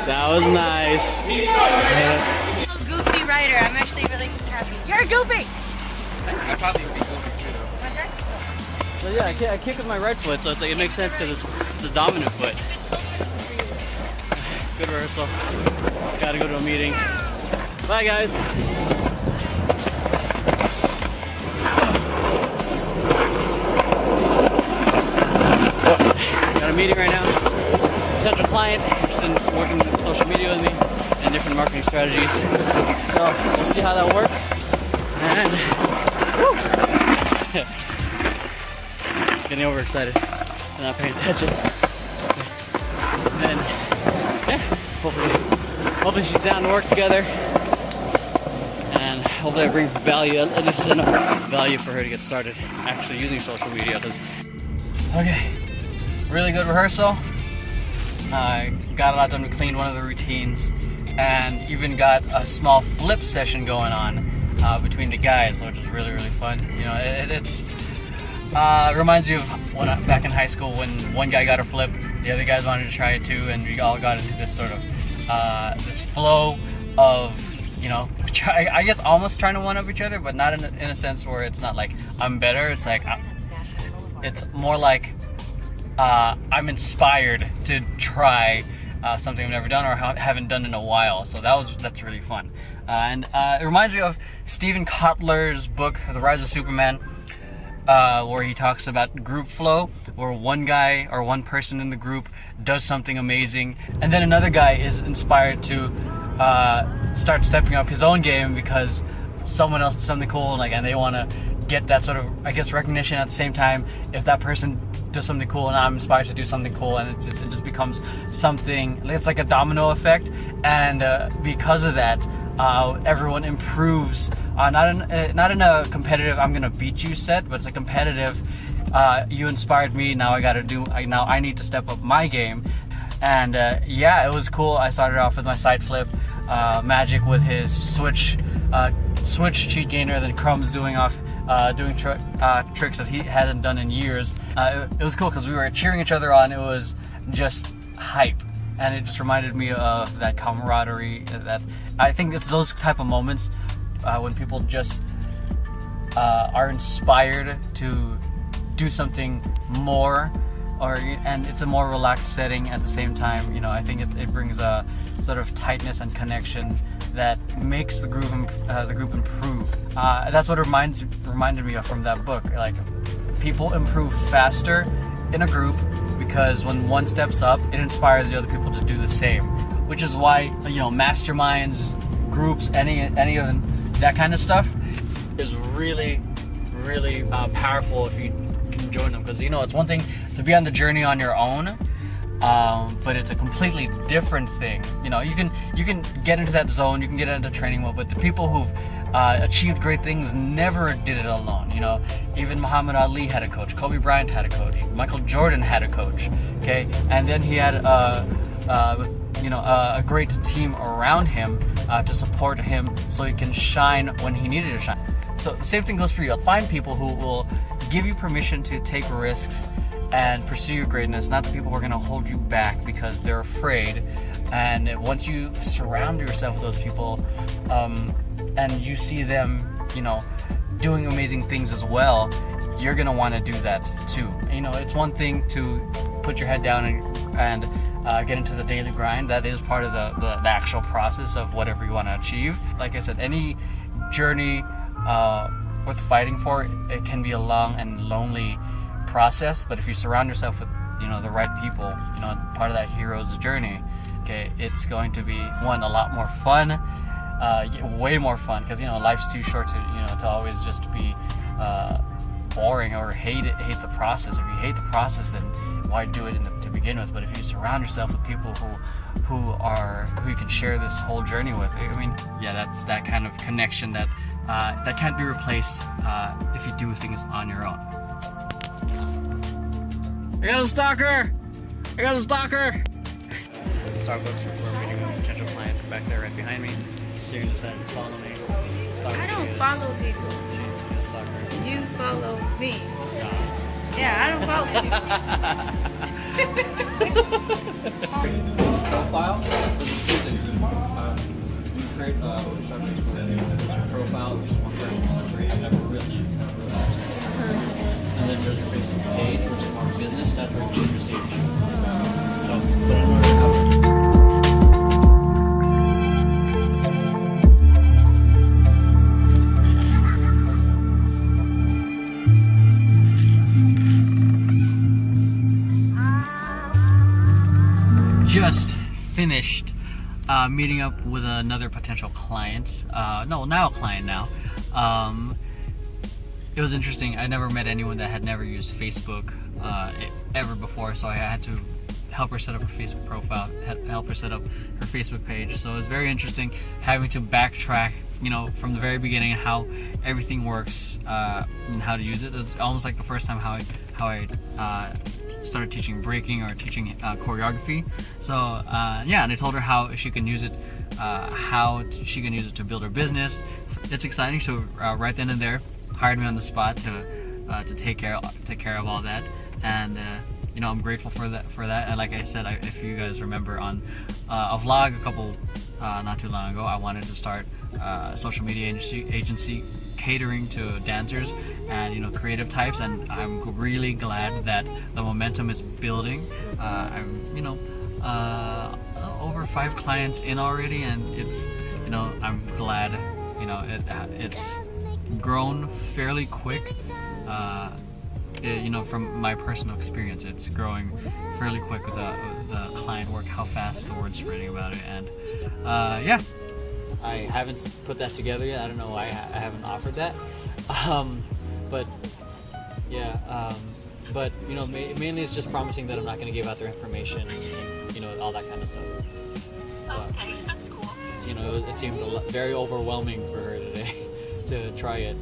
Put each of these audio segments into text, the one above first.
That was nice. Goofy writer. I'm actually really happy. You're goofy. I probably would be goofy too though. So yeah, I kick with my right foot, so it's like it makes sense because it's the dominant foot. Good rehearsal. Gotta go to a meeting. Bye guys. Got a meeting right now. Potential client interested in working with social media with me and different marketing strategies. So we'll see how that works. And getting overexcited and not paying attention. And yeah, hopefully she's down to work together. And hopefully I bring value, at least enough value for her to get started actually using social media. Okay, really good rehearsal. Got a lot done. We cleaned one of the routines and even got a small flip session going on between the guys, which is really fun. You know, it's reminds me of when back in high school when one guy got a flip, the other guys wanted to try it too, and we all got into this sort of this flow of, you know, I guess almost trying to one up each other, but not in a sense where it's not like I'm better. It's like it's more like I'm inspired to try something I've never done or haven't done in a while. So that's really fun. And it reminds me of Steven Kotler's book, The Rise of Superman, where he talks about group flow, where one guy or one person in the group does something amazing, and then another guy is inspired to start stepping up his own game because someone else did something cool, and they want to get that sort of, I guess, recognition at the same time. If that person does something cool and I'm inspired to do something cool, and it just becomes something, it's like a domino effect, and because of that, everyone improves, not in a competitive I'm gonna beat you set, but it's a competitive you inspired me, now I need to step up my game. And yeah, it was cool. I started off with my side flip, Magic with his switch cheat gainer, then Crumbs doing tricks that he hadn't done in years. It was cool because we were cheering each other on. It was just hype, and it just reminded me of that camaraderie. That I think it's those type of moments when people just are inspired to do something more, and it's a more relaxed setting at the same time. You know, I think it brings a sort of tightness and connection that makes the group improve. That's what reminded me of from that book. Like, people improve faster in a group because when one steps up, it inspires the other people to do the same. Which is why, you know, masterminds, groups, any of that kind of stuff is really powerful if you can join them. Because, you know, it's one thing to be on the journey on your own, but it's a completely different thing. You know, you can get into that zone, you can get into training mode, but the people who've achieved great things never did it alone. You know, even Muhammad Ali had a coach, Kobe Bryant had a coach, Michael Jordan had a coach. Okay, and then he had a great team around him to support him so he can shine when he needed to shine. So the same thing goes for you. Find people who will give you permission to take risks and pursue your greatness, not the people who are going to hold you back because they're afraid. And once you surround yourself with those people, and you see them, you know, doing amazing things as well, you're going to want to do that too. You know, it's one thing to put your head down and get into the daily grind. That is part of the actual process of whatever you want to achieve. Like I said, any journey worth fighting for, it can be a long and lonely process, but if you surround yourself with, you know, the right people, you know, part of that hero's journey, okay, it's going to be a lot more fun, way more fun, because, you know, life's too short to always just be boring or hate the process. If you hate the process, then why do it to begin with? But if you surround yourself with people who you can share this whole journey with, I mean, yeah, that's that kind of connection that can't be replaced if you do things on your own. I got a stalker! Starbucks, we're meeting a potential client back there right behind me. So you're gonna decide to follow me. I don't follow people. She's a stalker. You follow me. Yeah, I don't follow you. just finished meeting up with another potential client. No, now a client now. It was interesting. I never met anyone that had never used Facebook ever before, so I had to help her set up her Facebook profile, help her set up her Facebook page. So it was very interesting having to backtrack, from the very beginning how everything works and how to use it. It was almost like the first time how I started teaching breaking or teaching choreography. So and I told her how she can use it, to build her business. It's exciting. So right then and there, hired me on the spot to take care of all that, and I'm grateful for that. And like I said, if you guys remember on a vlog not too long ago, I wanted to start a social media agency catering to dancers and creative types, and I'm really glad that the momentum is building. I'm over 5 clients in already, and it's I'm glad it's grown fairly quick. From my personal experience, it's growing fairly quick with the client work, how fast the word's spreading about it, and I haven't put that together yet. I don't know why I haven't offered that, but mainly it's just promising that I'm not going to give out their information and all that kind of stuff. So, okay, that's cool. It seemed very overwhelming for her today to try it.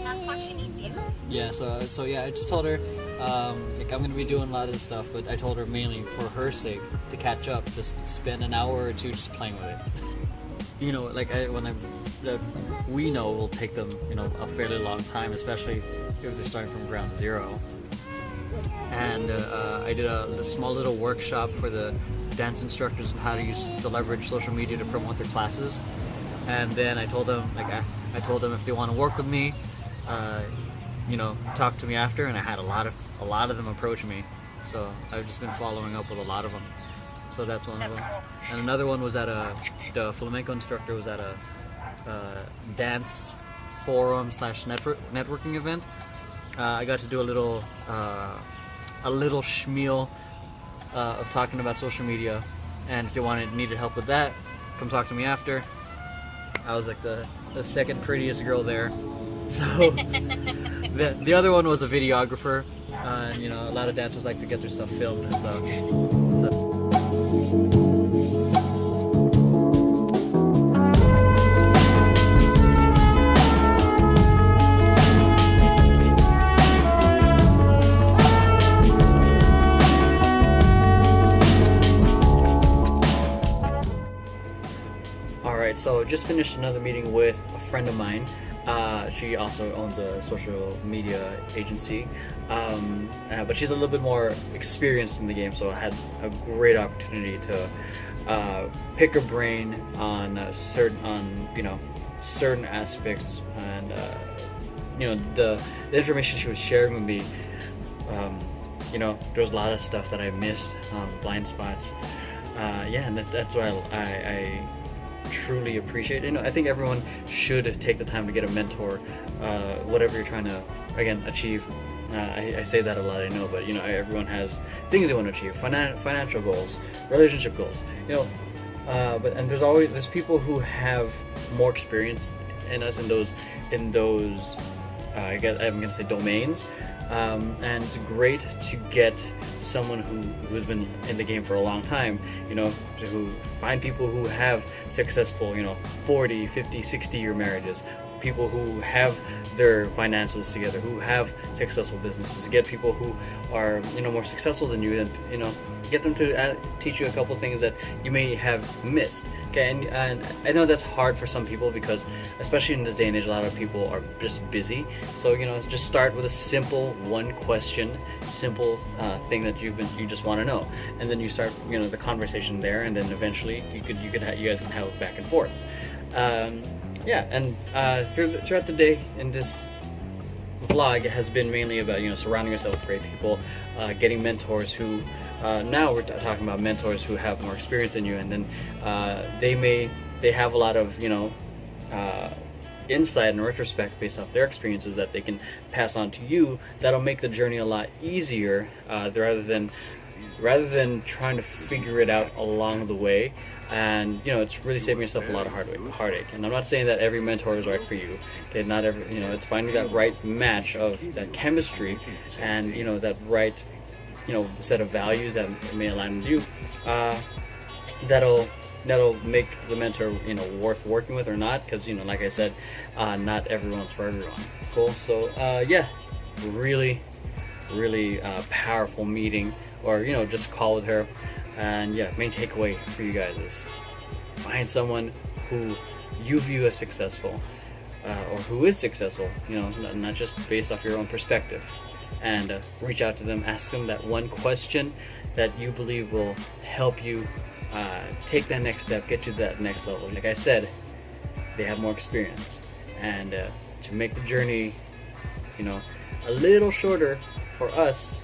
That's what she needs you. Yeah, so I just told her, I'm going to be doing a lot of this stuff, but I told her mainly for her sake to catch up, just spend an hour or two just playing with it. We know it will take them, a fairly long time, especially if they're starting from ground zero. And I did a small little workshop for the dance instructors on how to leverage social media to promote their classes. And then I told them, if they want to work with me, talk to me after. And I had a lot of them approach me. So I've just been following up with a lot of them. So that's one of them. And another one was the flamenco instructor was at a dance forum / networking event. I got to do a little schmeal of talking about social media, and if they needed help with that, come talk to me after. I was like the second prettiest girl there. So the other one was a videographer. A lot of dancers like to get their stuff filmed and stuff. So. Alright, so just finished another meeting with a friend of mine. She also owns a social media agency, but she's a little bit more experienced in the game, so I had a great opportunity to pick her brain on certain aspects, and the information she was sharing with me. There was a lot of stuff that I missed, blind spots. And that's why I truly appreciate it. I think everyone should take the time to get a mentor, whatever you're trying to achieve. I say that a lot, I know, but everyone has things they want to achieve: financial goals, relationship goals. But there's people who have more experience in us in those I guess I'm gonna say domains. And it's great to get someone who's been in the game for a long time, to find people who have successful, 40, 50, 60-year marriages, people who have their finances together, who have successful businesses, to get people who are, more successful than you, and, get them to teach you a couple things that you may have missed. Okay, and I know that's hard for some people because, especially in this day and age, a lot of people are just busy. So just start with a simple one question, simple thing that you just want to know, and then you start the conversation there, and then eventually you guys can have it back and forth. Throughout the day in this vlog, it has been mainly about surrounding yourself with great people, getting mentors who. Now we're talking about mentors who have more experience than you, and then they have a lot of insight and retrospect based off their experiences that they can pass on to you. That'll make the journey a lot easier, rather than rather than trying to figure it out along the way. And it's really saving yourself a lot of heartache. And I'm not saying that every mentor is right for you. Okay, not every, it's finding that right match of that chemistry, and that right, set of values that may align with you. That'll make the mentor worth working with or not, because like I said, not everyone's for everyone. Cool. So yeah, really powerful meeting, or just call with her. And yeah, main takeaway for you guys is find someone who you view as successful, or who is successful, not just based off your own perspective, and reach out to them, ask them that one question that you believe will help you take that next step, get to that next level. Like I said, they have more experience, and to make the journey a little shorter for us,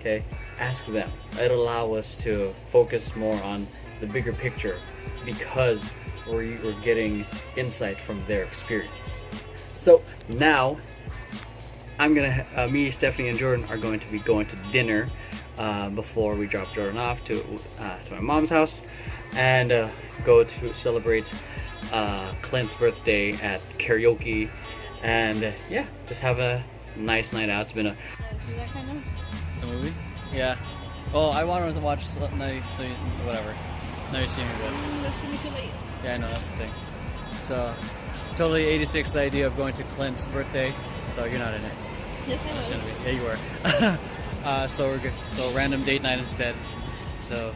okay, ask them. It'll allow us to focus more on the bigger picture, because we're getting insight from their experience. So now me, Stephanie, and Jordan are going to be going to dinner before we drop Jordan off to my mom's house, and go to celebrate Clint's birthday at karaoke, and yeah, just have a nice night out. It's been See that kind of? the movie? Yeah. Well, I wanted to watch whatever. Now you see me, but That's gonna be too late. yeah, I know, that's the thing. So totally 86 the idea of going to Clint's birthday. So you're not in it. Yes, I That's was. gonna be, yeah, you were. So we're good. So random date night instead. So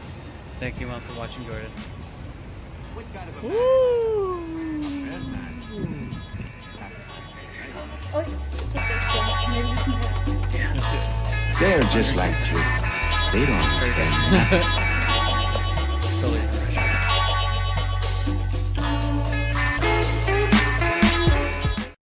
thank you, Mom, for watching Jordan. They're just like you. They don't understand.